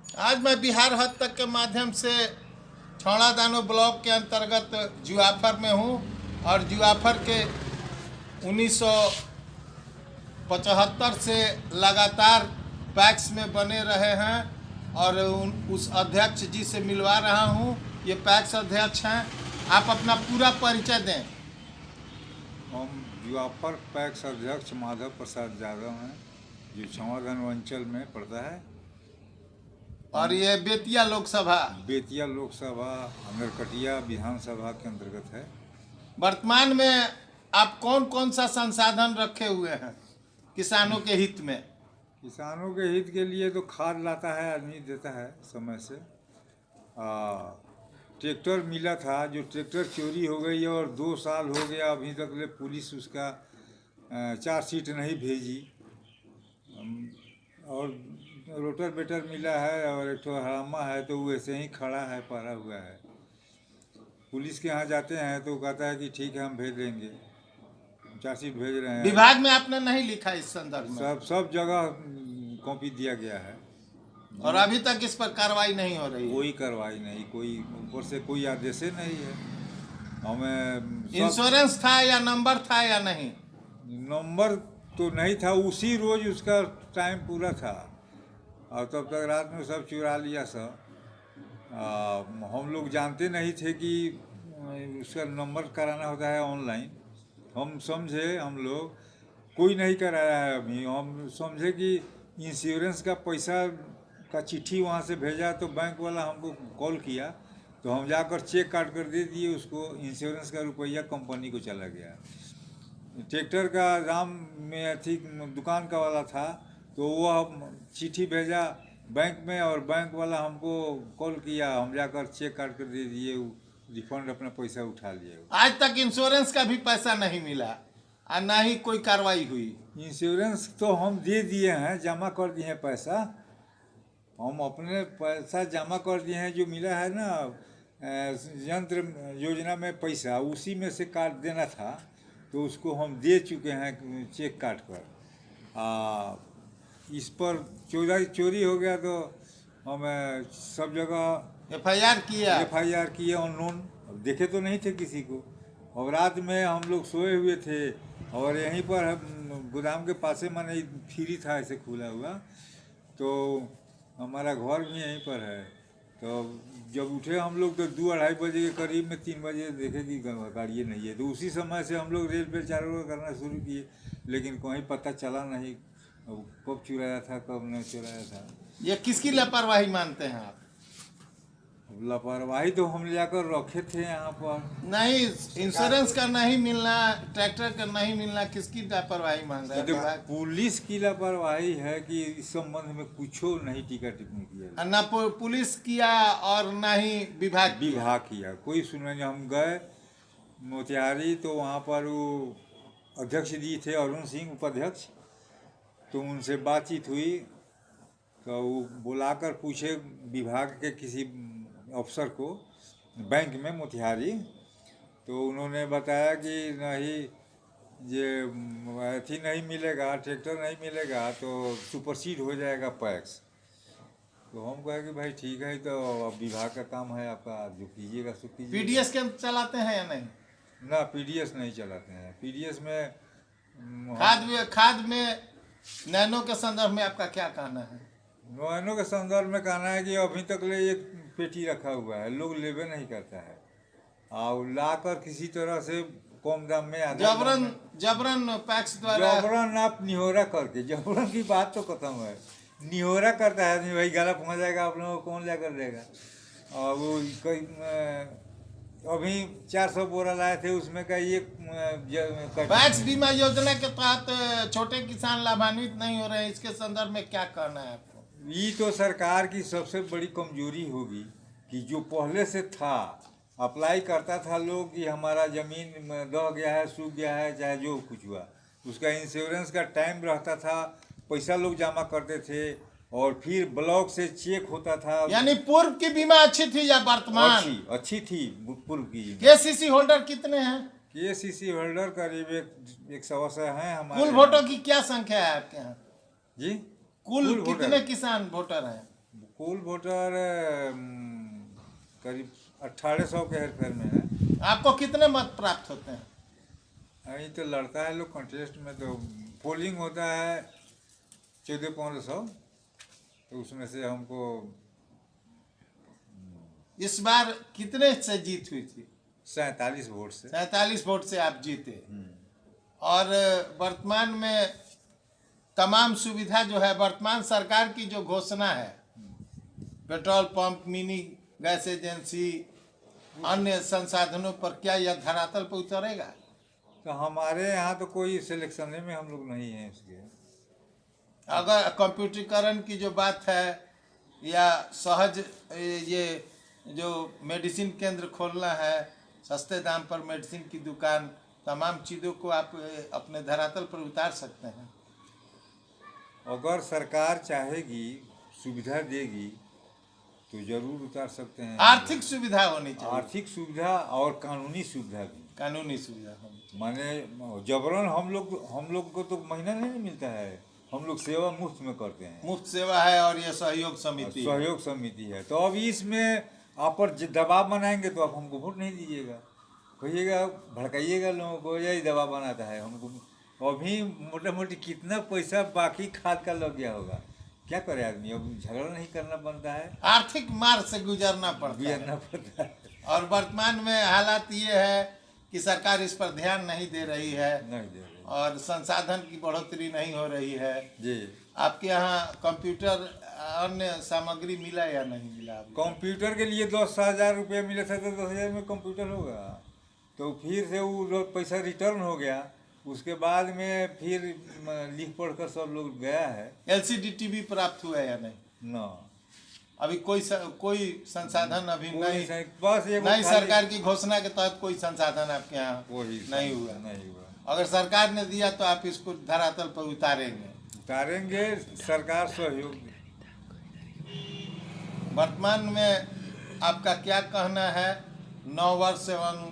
आज मैं बिहार हद तक के माध्यम से छौड़ा दानो ब्लॉक के अंतर्गत जुआफर में हूँ और जुआफर के 1975 से लगातार पैक्स में बने रहे हैं और उस अध्यक्ष जी से मिलवा रहा हूँ। ये पैक्स अध्यक्ष हैं। आप अपना पूरा परिचय दें। हम जुआफर पैक्स अध्यक्ष माधव प्रसाद यादव हैं, जो छौड़ा दानो अंचल में पड़ता है। और ये बेतिया लोकसभा नरकटिया विधानसभा के अंतर्गत है। वर्तमान में आप कौन कौन सा संसाधन रखे हुए हैं किसानों के हित में? किसानों के हित के लिए तो खाद लाता है, आदमी देता है समय से। ट्रैक्टर मिला था, जो ट्रैक्टर चोरी हो गई और 2 साल हो गया, अभी तक ले पुलिस उसका चार्जशीट नहीं भेजी। और रोटर बेटर मिला है और एक हरामा है, तो वो ऐसे ही खड़ा है, पड़ा हुआ है। पुलिस के यहाँ जाते हैं तो कहता है कि ठीक है हम भेज देंगे, चार्जशीट भेज रहे हैं। विभाग में आपने नहीं लिखा इस संदर्भ में? सब जगह कॉपी दिया गया है और अभी तक इस पर कार्रवाई नहीं हो रही? कोई कार्रवाई नहीं, कोई ऊपर से कोई आदेश नहीं है हमें। इंश्योरेंस था या नंबर था या नहीं? नंबर तो नहीं था, उसी रोज उसका टाइम पूरा था और तब तक रात में सब चुरा लिया सब। हम लोग जानते नहीं थे कि उसका नंबर कराना होता है ऑनलाइन। हम समझे, हम लोग कोई नहीं कराया है अभी। हम समझे कि इंश्योरेंस का पैसा का चिट्ठी वहाँ से भेजा, तो बैंक वाला हमको कॉल किया तो हम जाकर चेक काट कर दे दिए उसको। इंश्योरेंस का रुपया कंपनी को चला गया। ट्रैक्टर का दाम में ठीक दुकान का वाला था, तो वह चिट्ठी भेजा बैंक में और बैंक वाला हमको कॉल किया, हम जाकर चेक काट कर दे दिए, रिफंड अपना पैसा उठा लिए। आज तक इंश्योरेंस का भी पैसा नहीं मिला और ना ही कोई कार्रवाई हुई? इंश्योरेंस तो हम दे दिए हैं, जमा कर दिए हैं पैसा। हम अपने पैसा जमा कर दिए हैं। जो मिला है ना यंत्र योजना में पैसा, उसी में से काट देना था, तो उसको हम दे चुके हैं चेक काट कर। इस पर चोरी हो गया तो हम सब जगह FIR किए अननोन। देखे तो नहीं थे किसी को, और रात में हम लोग सोए हुए थे और यहीं पर गोदाम के पास माने फ्री था ऐसे खुला हुआ, तो हमारा घर भी यहीं पर है। तो जब उठे हम लोग तो 2-2:30 बजे के करीब में 3 बजे देखे कि गाड़ी नहीं है, तो उसी समय से हम लोग रेल पे चारों करना शुरू किए, लेकिन कहीं पता चला नहीं कब चुराया था कब नहीं चुराया था। ये किसकी लापरवाही मानते हैं आप? लापरवाही तो हम जाकर रखे थे यहाँ पर। नहीं, इंश्योरेंस का नहीं मिलना, ट्रैक्टर का नहीं मिलना, किसकी लापरवाही मान रहे तो हैं? पुलिस की लापरवाही है कि इस संबंध में कुछ नहीं टीका टिप्पणी किया। ना पुलिस किया और ना ही विभाग किया। कोई सुनवाई। हम गए मोतिहारी, तो वहाँ पर वो अध्यक्ष जी थे अरुण सिंह उपाध्यक्ष, तो उनसे बातचीत हुई, तो वो बुलाकर पूछे विभाग के किसी अफसर को बैंक में मोतिहारी, तो उन्होंने बताया कि नहीं, ये अथी नहीं मिलेगा, ट्रैक्टर नहीं मिलेगा, तो सुपरसीड हो जाएगा पैक्स। तो हम कहे कि भाई ठीक है, तो अब विभाग का काम है आपका, जो कीजिएगा सो कीजिए। PDS के चलाते हैं या नहीं? ना, PDS नहीं चलाते हैं। PDS में खाद में नैनो के संदर्भ में आपका क्या कहना है? नैनो के संदर्भ में कहना है कि अभी तक ले एक पेटी रखा हुआ है, लोग लेबे नहीं करता है, और लाकर किसी तरह से कम दाम में जबरन पैक्स द्वारा जबरन आप निहोरा करके, जबरन की बात तो खत्म है, निहोरा करता है आदमी। भाई गला पहुँच जाएगा, आप लोगों को कौन लेकर देगा। और वो अभी 400 बोरा लाए थे, उसमें का ये पैक्स बीमा योजना के तहत छोटे किसान लाभान्वित नहीं हो रहे हैं, इसके संदर्भ में क्या कहना है आपको? ये तो सरकार की सबसे बड़ी कमजोरी होगी कि जो पहले से था, अप्लाई करता था लोग कि हमारा ज़मीन दह गया है, सूख गया है, चाहे जो कुछ हुआ, उसका इंश्योरेंस का टाइम रहता था, पैसा लोग जमा करते थे और फिर ब्लॉक से चेक होता था। यानी पूर्व की बीमा अच्छी थी या वर्तमान? अच्छी थी पूर्व की। KCC होल्डर कितने हैं? KCC होल्डर करीब 100 हैं हमारे। कुल वोटों की क्या संख्या है आपके यहाँ? जी, कुल कितने किसान वोटर हैं? कुल वोटर करीब 1800 के हेरफेर में है। आपको कितने मत प्राप्त होते हैं? अभी तो लड़ता है लोग कंटेस्ट में, तो पोलिंग होता है 1400, तो उसमें से हमको इस बार कितने से जीत हुई थी? 47 वोट से। 47 वोट से आप जीते। और वर्तमान में तमाम सुविधा जो है, वर्तमान सरकार की जो घोषणा है, petrol pump, mini gas agency, अन्य संसाधनों पर, क्या यह धरातल पर उतरेगा? तो हमारे यहाँ तो कोई सिलेक्शन में हम लोग नहीं हैं इसके। अगर कंप्यूटरीकरण की जो बात है, या सहज ये जो मेडिसिन केंद्र खोलना है, सस्ते दाम पर मेडिसिन की दुकान, तमाम चीज़ों को आप अपने धरातल पर उतार सकते हैं। अगर सरकार चाहेगी, सुविधा देगी, तो जरूर उतार सकते हैं। आर्थिक सुविधा होनी चाहिए। आर्थिक सुविधा और कानूनी सुविधा भी। कानूनी सुविधा होनी। माने जबरन हम लोग को तो महीना नहीं मिलता है, हम लोग सेवा मुफ्त में करते हैं। मुफ्त सेवा है, और ये सहयोग समिति सहयोग समिति है। तो अब इसमें आप पर दबाव बनाएंगे तो आप हमको वोट नहीं दीजिएगा, कहिएगा, भड़काइएगा लोगों को, यही दबाव बनाता है हमको। अभी मोटा मोटी कितना पैसा बाकी खाद का लग गया होगा, क्या करे आदमी, अब झगड़ा नहीं करना बनता है, आर्थिक मार से गुजरना पड़ता है। और वर्तमान में हालात ये है कि सरकार इस पर ध्यान नहीं दे रही है, और संसाधन की बढ़ोतरी नहीं हो रही है जी। आपके यहाँ कंप्यूटर अन्य सामग्री मिला या नहीं मिला? कंप्यूटर के लिए 10,000 रुपया मिला था, तो 10,000 में कंप्यूटर होगा, तो फिर से वो पैसा रिटर्न हो गया। उसके बाद में फिर लिख पढ़ कर सब लोग गया है। LCD टीवी प्राप्त हुआ या नहीं? ना, अभी कोई संसाधन अभी नहीं, बस नई सरकार की घोषणा के तहत कोई संसाधन आपके यहाँ नहीं हुआ। अगर सरकार ने दिया तो आप इसको धरातल पर उतारेंगे? सरकार सहयोग। वर्तमान में आपका क्या कहना है? नव वर्ष एवं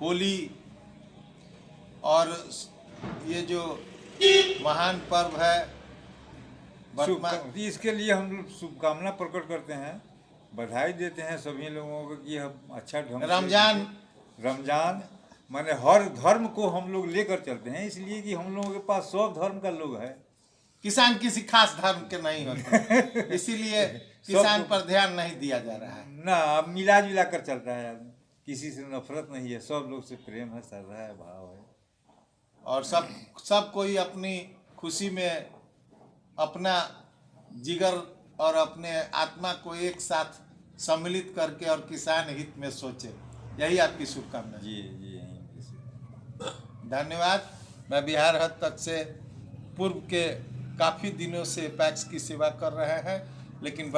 होली और ये जो महान पर्व है, इसके लिए हम लोग शुभकामना प्रकट करते हैं, बधाई देते हैं सभी लोगों को कि हम अच्छा ढंग से रमजान माने हर धर्म को हम लोग लेकर चलते हैं, इसलिए कि हम लोगों के पास सब धर्म का लोग है। किसान किसी खास धर्म के नहीं होते, इसीलिए किसान पर ध्यान नहीं दिया जा रहा है ना। अब मिला जुला कर चलता है आदमी, किसी से नफरत नहीं है, सब लोग से प्रेम है, श्रद्धा है, भाव है, और सब कोई अपनी खुशी में अपना जिगर और अपने आत्मा को एक साथ सम्मिलित करके और किसान हित में सोचे, यही आपकी शुभकामना। जी जी, धन्यवाद। मैं बिहार हद तक से पूर्व के काफ़ी दिनों से पैक्स की सेवा कर रहे हैं, लेकिन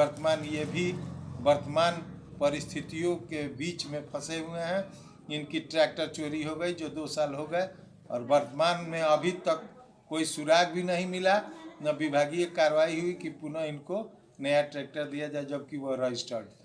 वर्तमान परिस्थितियों के बीच में फंसे हुए हैं। इनकी ट्रैक्टर चोरी हो गई जो 2 साल हो गए, और वर्तमान में अभी तक कोई सुराग भी नहीं मिला, न विभागीय कार्रवाई हुई कि पुनः इनको नया ट्रैक्टर दिया जाए, जबकि वह रजिस्टर्ड है।